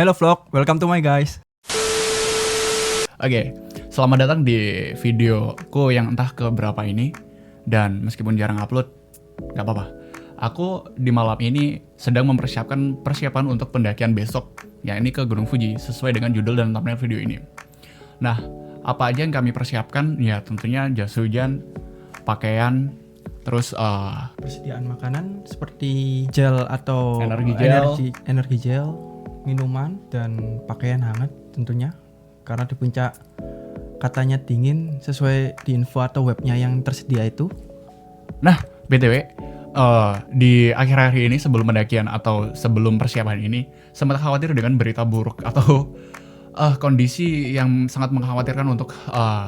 Hello vlog, welcome to my guys. Oke, selamat datang di videoku yang entah keberapa ini. Dan meskipun jarang upload, gak apa-apa. Aku di malam ini sedang mempersiapkan persiapan untuk pendakian besok, yakni ke Gunung Fuji, sesuai dengan judul dan thumbnail video ini. Nah, apa aja yang kami persiapkan? Ya tentunya jas hujan, pakaian, terus Persediaan makanan seperti gel atau energi gel, minuman, dan pakaian hangat tentunya. Karena di puncak katanya dingin sesuai di info atau webnya yang tersedia itu. Nah, BTW, di akhir-akhir ini sebelum pendakian atau sebelum persiapan ini, sempat khawatir dengan berita buruk atau kondisi yang sangat mengkhawatirkan untuk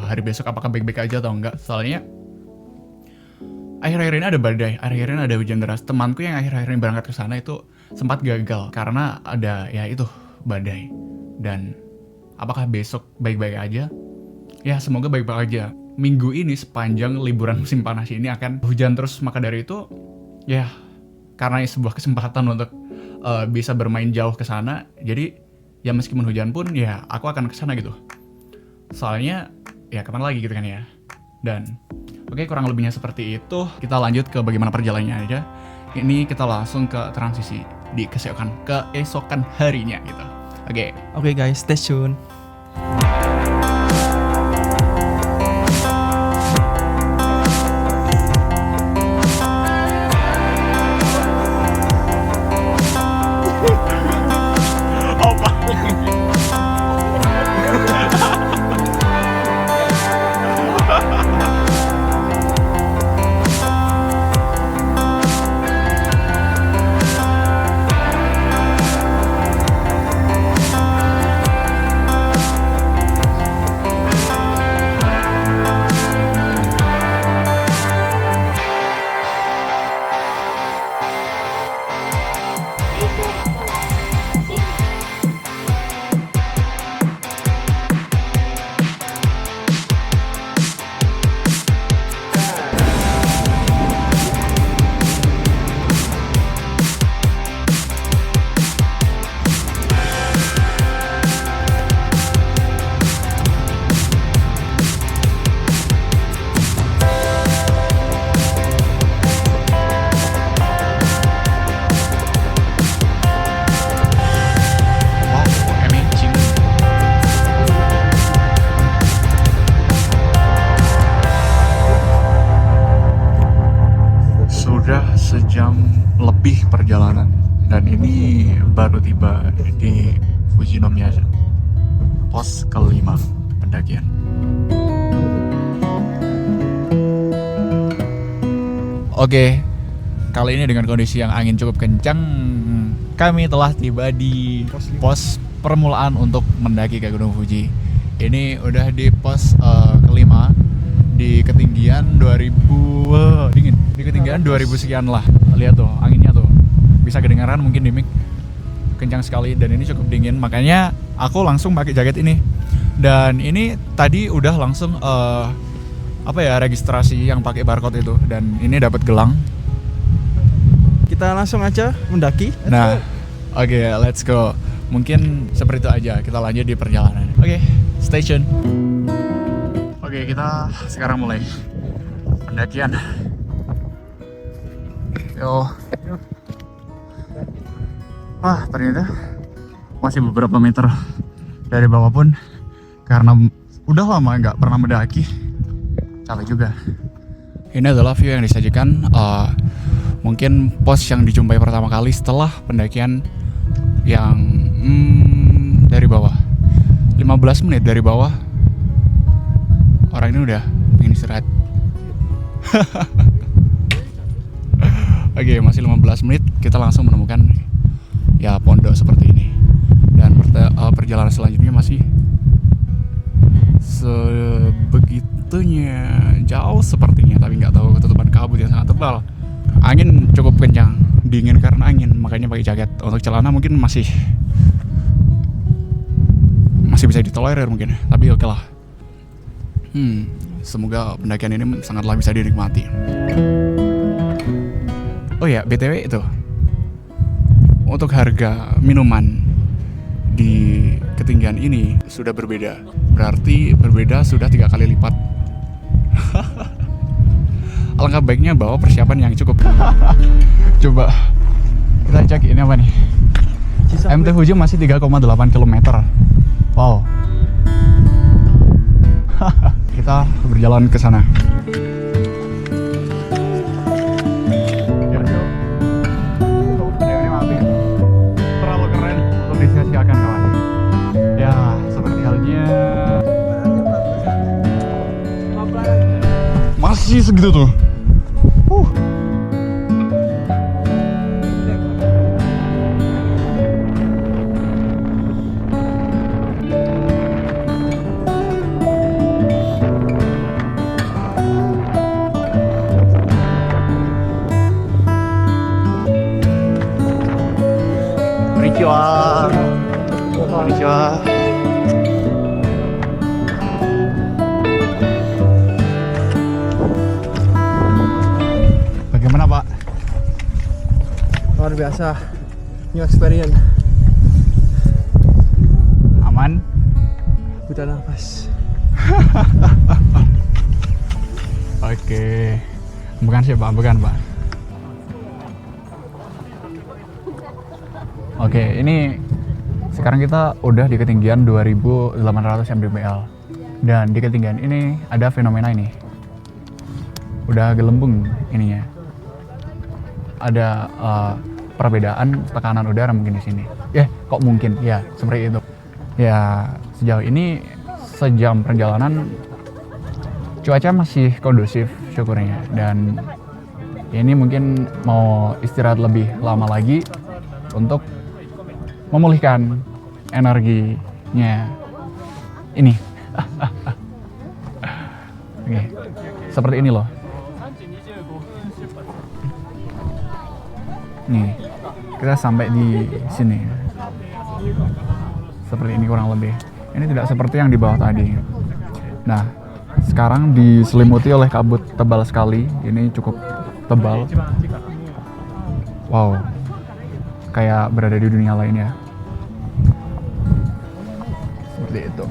hari besok apakah baik-baik aja atau enggak. Soalnya akhir-akhir ini ada badai, akhir-akhir ini ada hujan deras. Temanku yang akhir-akhir ini berangkat ke sana itu sempat gagal karena ada ya itu badai. Dan apakah besok baik-baik aja? Ya semoga baik-baik aja. Minggu ini sepanjang liburan musim panas ini akan hujan terus, maka dari itu ya karena sebuah kesempatan untuk bisa bermain jauh ke sana. Jadi ya meskipun hujan pun ya aku akan ke sana gitu. Soalnya ya kapan lagi gitu kan ya. Dan oke, kurang lebihnya seperti itu. Kita lanjut ke bagaimana perjalanannya aja. Ini kita langsung ke transisi di keesokan harinya gitu. Oke Oke guys, stay tune. Sudah sejam lebih perjalanan dan ini baru tiba di Fujinomiya, pos kelima pendakian. Oke, kali ini dengan kondisi yang angin cukup kencang, kami telah tiba di pos permulaan untuk mendaki ke Gunung Fuji. Ini udah di pos kelima di ketinggian 2000 dingin. Di ketinggian 2000 sekian lah. Lihat tuh anginnya tuh. Bisa kedengaran mungkin di mic. Kencang sekali dan ini cukup dingin. Makanya aku langsung pakai jaket ini. Dan ini tadi udah langsung registrasi yang pakai barcode itu, dan ini dapat gelang. Kita langsung aja mendaki. Nah, oke, let's go. Mungkin seperti itu aja. Kita lanjut di perjalanan. Oke, stay tune. Oke, kita sekarang mulai pendakian. Yo. Wah, ternyata masih beberapa meter dari bawah pun, karena udah lama nggak pernah mendaki, capek juga. Ini adalah view yang disajikan, mungkin pos yang dijumpai pertama kali setelah pendakian yang dari bawah. 15 menit dari bawah, orang ini udah ingin istirahat. Oke, masih 15 menit kita langsung menemukan ya pondok seperti ini. Dan perjalanan selanjutnya masih sebegitunya jauh sepertinya, tapi nggak tahu, ketutupan kabut yang sangat tebal. Angin cukup kencang, dingin karena angin, makanya pakai jaket. Untuk celana mungkin masih bisa ditolerir mungkin, tapi oke lah. Semoga pendakian ini sangatlah bisa dinikmati. Oh ya, BTW itu, untuk harga minuman di ketinggian ini sudah berbeda. Berarti berbeda sudah 3 kali lipat. Alangkah baiknya bawa persiapan yang cukup. Coba kita cek ini apa nih. MT Fuji masih 3,8 km. Wow. Kita berjalan ke sana. Terlalu keren untuk disia-siakan kawan. Ya, seperti halnya masih segitu tuh. Konnichiwa. Bagaimana Pak? Luar biasa, new experience. Aman? Buta nafas. Oke. Bukan sih Pak, bukan Pak. Oke, ini sekarang kita udah di ketinggian 2800 mdpl. Dan di ketinggian ini ada fenomena ini. Udah gelembung ininya. Ada perbedaan tekanan udara mungkin di sini. Kok mungkin? Ya, seperti itu. Ya, sejauh ini sejam perjalanan cuaca masih kondusif syukurnya. Dan ini mungkin mau istirahat lebih lama lagi untuk memulihkan energinya ini. Oke, seperti ini loh. Nih, kita sampai di sini. Seperti ini kurang lebih. Ini tidak seperti yang di bawah tadi. Nah, sekarang diselimuti oleh kabut tebal sekali. Ini cukup tebal. Wow, kayak berada di dunia lain ya. Seperti itu.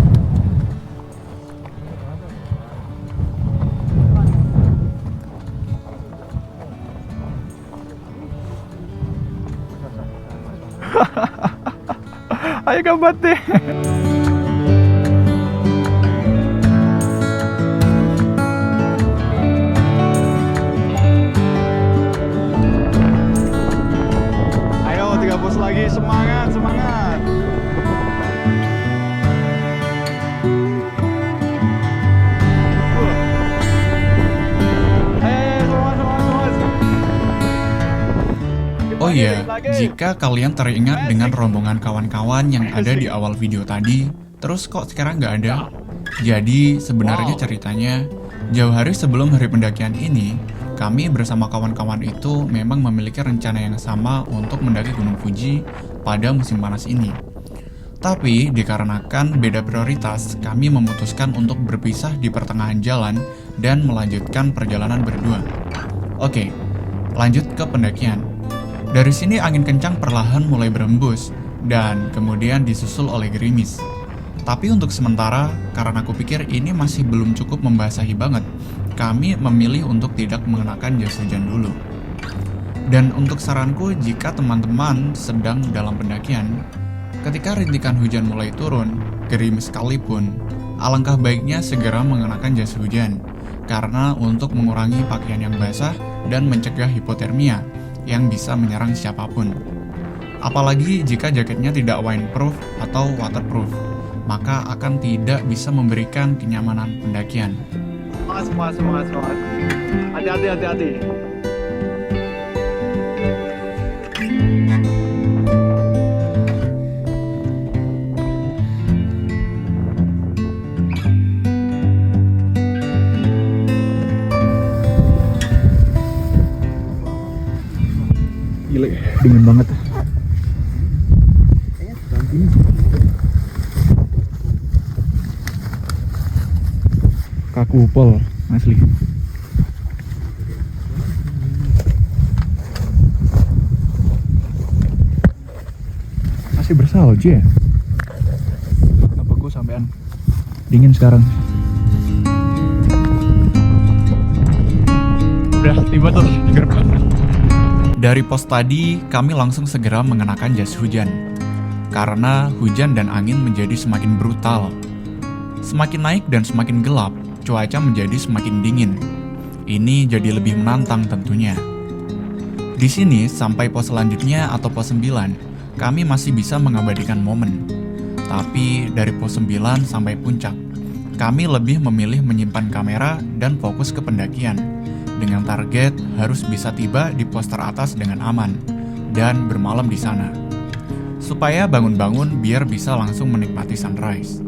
Ayo gambar deh. Ayo 3 bus lagi, semangat, semangat. Oh iya, jika kalian teringat dengan rombongan kawan-kawan yang ada di awal video tadi, terus kok sekarang nggak ada? Jadi sebenarnya ceritanya, jauh hari sebelum hari pendakian ini, kami bersama kawan-kawan itu memang memiliki rencana yang sama untuk mendaki Gunung Fuji pada musim panas ini. Tapi dikarenakan beda prioritas, kami memutuskan untuk berpisah di pertengahan jalan dan melanjutkan perjalanan berdua. Oke, lanjut ke pendakian. Dari sini angin kencang perlahan mulai berembus, dan kemudian disusul oleh gerimis. Tapi untuk sementara, karena aku pikir ini masih belum cukup membasahi banget, kami memilih untuk tidak mengenakan jas hujan dulu. Dan untuk saranku, jika teman-teman sedang dalam pendakian, ketika rintikan hujan mulai turun, gerimis sekalipun, alangkah baiknya segera mengenakan jas hujan, karena untuk mengurangi pakaian yang basah dan mencegah hipotermia yang bisa menyerang siapapun. Apalagi jika jaketnya tidak windproof atau waterproof, maka akan tidak bisa memberikan kenyamanan pendakian. Semangat. Hati-hati. Gila, dingin banget. Kaku pol, asli. Masih bersalju ya? Dingin sekarang. Udah tiba tuh di gerbang. Dari pos tadi, kami langsung segera mengenakan jas hujan. Karena hujan dan angin menjadi semakin brutal. Semakin naik dan semakin gelap, cuaca menjadi semakin dingin. Ini jadi lebih menantang tentunya. Di sini, sampai pos selanjutnya atau pos 9, kami masih bisa mengabadikan momen. Tapi dari pos 9 sampai puncak, kami lebih memilih menyimpan kamera dan fokus ke pendakian. Dengan target harus bisa tiba di pos teratas dengan aman dan bermalam di sana. Supaya bangun-bangun biar bisa langsung menikmati sunrise.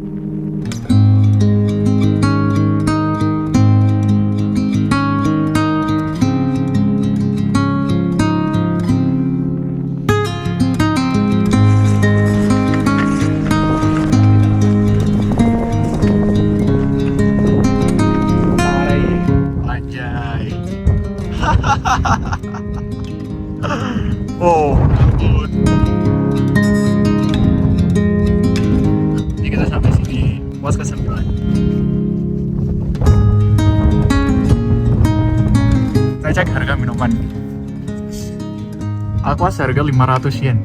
Oh, ampun. Ini kita sampai sini, pos ke 9. Saya cek harga minuman. Aqua seharga 500 yen.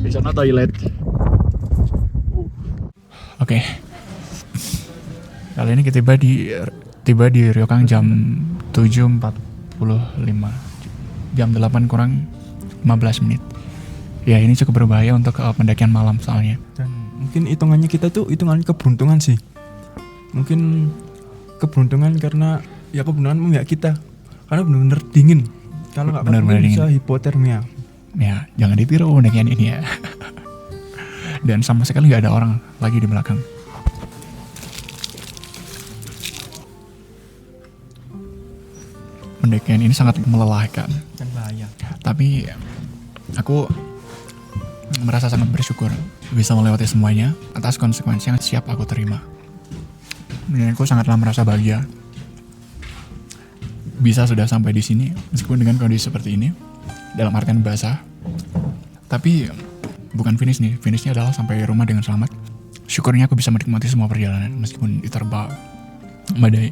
Di sana toilet. Oke. Kali ini kita tiba di Ryokan jam 7.45. Jam 8 kurang 15 menit. Ya, ini cukup berbahaya untuk pendakian malam soalnya. Dan mungkin hitungannya kita tuh hitungannya keberuntungan sih. Mungkin keberuntungan karena ya keberuntungan memihak kita. Karena benar-benar dingin. Kalau nggak Benar-benar bisa hipotermia. Ya, jangan ditiru pendakian ini ya. Dan sama sekali nggak ada orang lagi di belakang. Pendakian ini sangat melelahkan. Dan bahaya. Tapi aku merasa sangat bersyukur bisa melewati semuanya atas konsekuensi yang siap aku terima. Dan aku sangatlah merasa bahagia bisa sudah sampai di sini meskipun dengan kondisi seperti ini dalam artian basah. Tapi bukan finish nih, finishnya adalah sampai rumah dengan selamat. Syukurnya aku bisa menikmati semua perjalanan meskipun diterpa badai.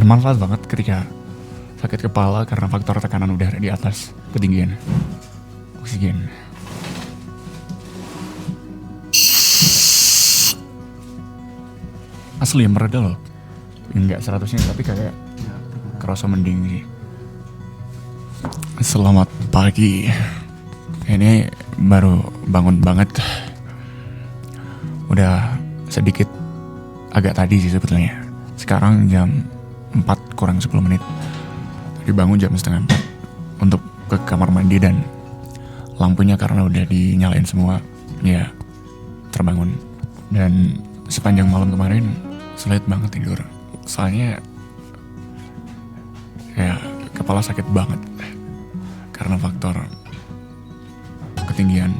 Bermanfaat banget ketika sakit kepala karena faktor tekanan udara di atas ketinggian oksigen. Asli mereda loh. Enggak 100-nya tapi kayak kerasa mending sih. Selamat pagi. Ini baru bangun banget. Udah sedikit agak tadi sih sebetulnya. Sekarang jam 4 kurang 10 menit. Tadi bangun jam setengah 4 untuk ke kamar mandi dan lampunya karena udah dinyalain semua ya terbangun. Dan sepanjang malam kemarin sulit banget tidur. Soalnya ya kepala sakit banget karena faktor ketinggian.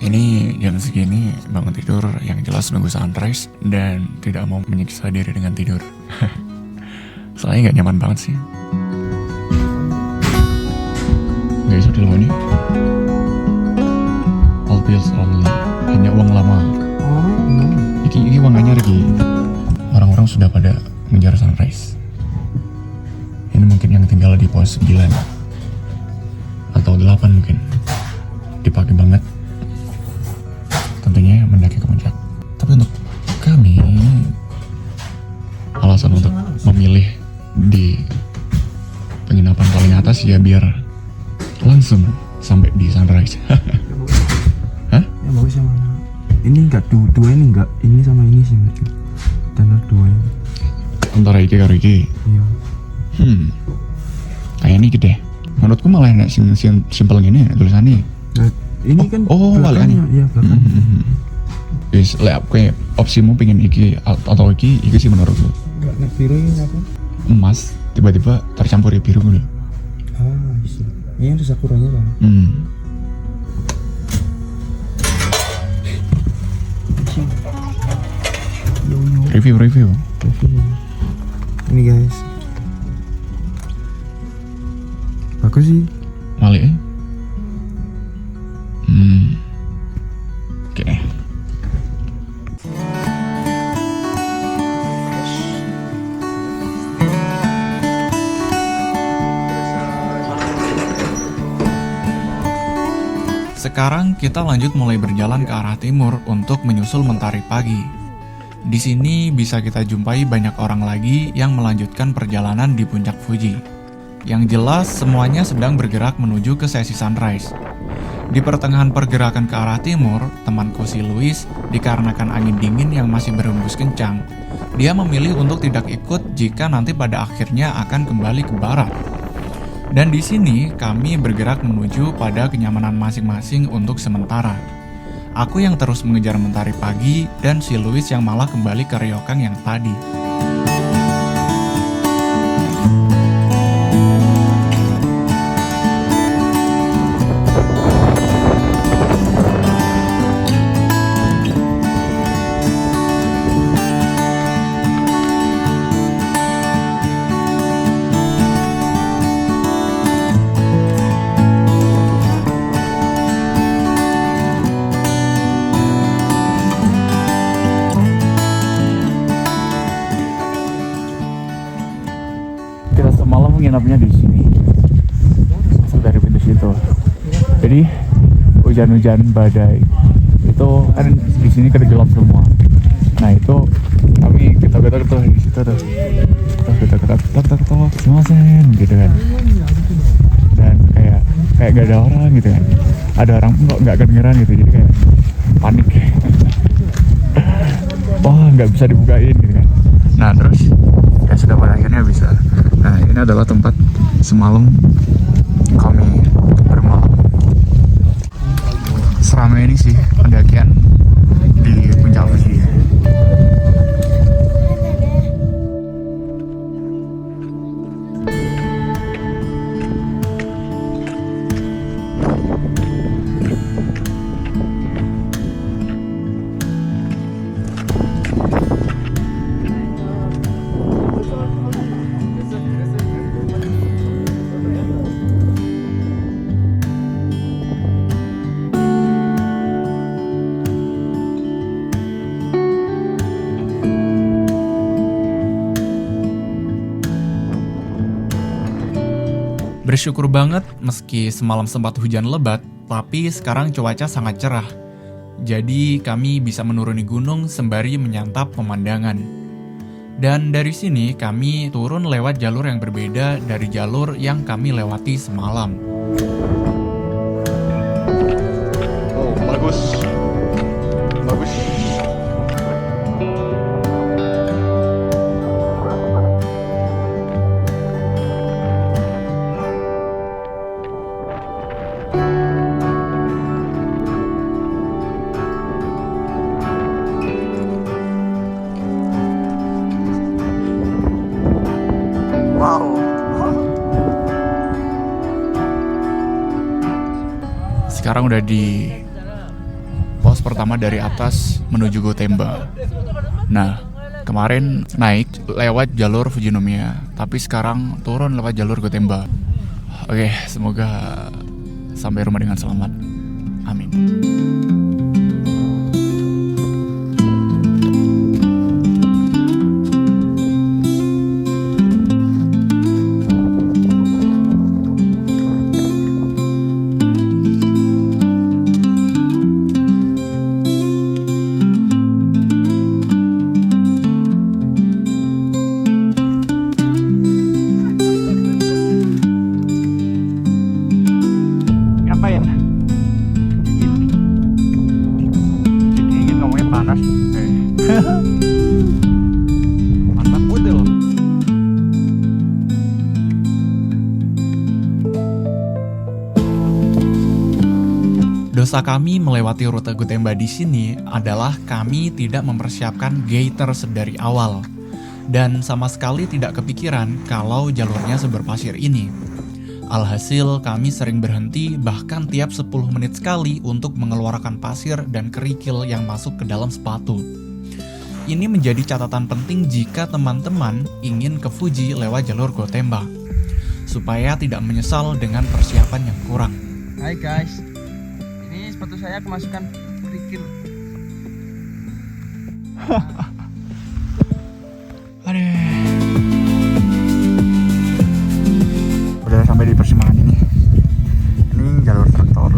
Ini jam segini bangun tidur yang jelas nunggu sunrise dan tidak mau menyiksa diri dengan tidur. Soalnya gak nyaman banget sih. Guys, udah loh nih. All bills only. Hanya uang lama. Ini uang anyar lagi. Orang-orang sudah pada mengejar sunrise. Ini mungkin yang tinggal di pos 9 atau 8 mungkin. Dipakai banget. Tentunya mendaki ke puncak. Tapi untuk kami, alasan untuk memilih di penginapan paling atas ya biar langsung sampai di sunrise. Hah? Yang bagus yang mana? ini enggak dua ini enggak, ini sama ini sih lucu. Tunnel 2 ini. Antara iki karo iki. Iya. Kayak ini gede. Menurutku malah enak simpel gini tulisannya. Nah, ini kan belakangnya. Iya, belakangnya. Wis lek aku opsimu pengen iki atau iki sih menurutku. Enggak nek biru ini apa? Emas tiba-tiba tercampuri biru gitu. Bisa. Ini ada sakuranya kan. Review. Ini guys. Bagus sih. Malik. Oke. Sekarang kita lanjut mulai berjalan ke arah timur untuk menyusul Mentari Pagi. Di sini bisa kita jumpai banyak orang lagi yang melanjutkan perjalanan di puncak Fuji. Yang jelas semuanya sedang bergerak menuju ke sesi sunrise. Di pertengahan pergerakan ke arah timur, temanku si Luis, dikarenakan angin dingin yang masih berhembus kencang, dia memilih untuk tidak ikut jika nanti pada akhirnya akan kembali ke barat. Dan di sini kami bergerak menuju pada kenyamanan masing-masing untuk sementara. Aku yang terus mengejar Mentari Pagi dan si Luis yang malah kembali ke ryokan yang tadi. Kita semalam menginapnya di sini. Masuk dari pintu situ. Jadi hujan-hujan badai itu kan di sini gelap semua. Nah itu kami kita tuh di situ tuh. Kita tok semasen gitu kan. Dan kayak gak ada orang gitu kan. Ada orang pun kok gak kedengeran gitu, jadi kayak panik. Wah nggak bisa dibukain gitu kan. Nah terus ya sudah pada akhirnya bisa. Nah ini adalah tempat semalam kami bermalam. Seramai ini sih pendakian di puncak Fuji. Bersyukur banget meski semalam sempat hujan lebat, tapi sekarang cuaca sangat cerah. Jadi kami bisa menuruni gunung sembari menyantap pemandangan. Dan dari sini kami turun lewat jalur yang berbeda dari jalur yang kami lewati semalam. Oh, bagus. Sekarang udah di pos pertama dari atas menuju Gotemba. Nah, kemarin naik lewat jalur Fujinomiya, tapi sekarang turun lewat jalur Gotemba. Oke, semoga sampai rumah dengan selamat. Amin. panas. Mantap betul. Dosa kami melewati rute Gotemba di sini adalah kami tidak mempersiapkan gaiter sedari awal. Dan sama sekali tidak kepikiran kalau jalurnya seberpasir ini. Alhasil kami sering berhenti bahkan tiap 10 menit sekali untuk mengeluarkan pasir dan kerikil yang masuk ke dalam sepatu. Ini menjadi catatan penting jika teman-teman ingin ke Fuji lewat jalur Gotemba, supaya tidak menyesal dengan persiapan yang kurang. Hai guys, ini sepatu saya kemasukan kerikil. Udah sampai di persimpangan ini. Ini jalur traktor,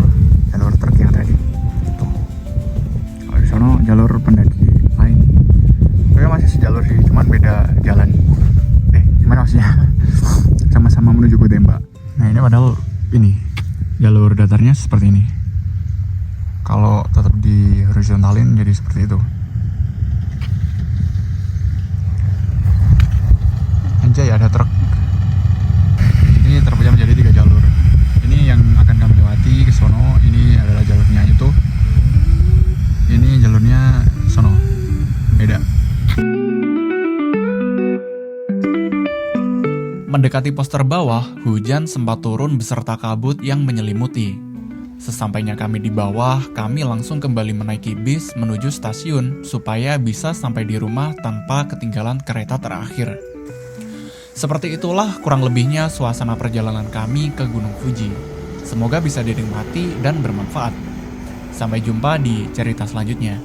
jalur truk yang tadi. Tuh. Kalau di sana jalur pendaki lain. Mereka masih sejalur sih, cuman beda jalan. Gimana maksudnya? Sama-sama menuju Gotemba. Nah ini padahal ini jalur datarnya seperti ini. Kalau tetap di horizontalin jadi seperti itu. Anjay, ada truk. Ini terpecah menjadi 3 jalur. Ini yang akan kami lewati ke sono. Ini adalah jalurnya itu. Ini jalurnya sono. Beda. Mendekati pos terbawah, hujan sempat turun beserta kabut yang menyelimuti. Sesampainya kami di bawah, kami langsung kembali menaiki bis menuju stasiun supaya bisa sampai di rumah tanpa ketinggalan kereta terakhir. Seperti itulah kurang lebihnya suasana perjalanan kami ke Gunung Fuji. Semoga bisa dinikmati dan bermanfaat. Sampai jumpa di cerita selanjutnya.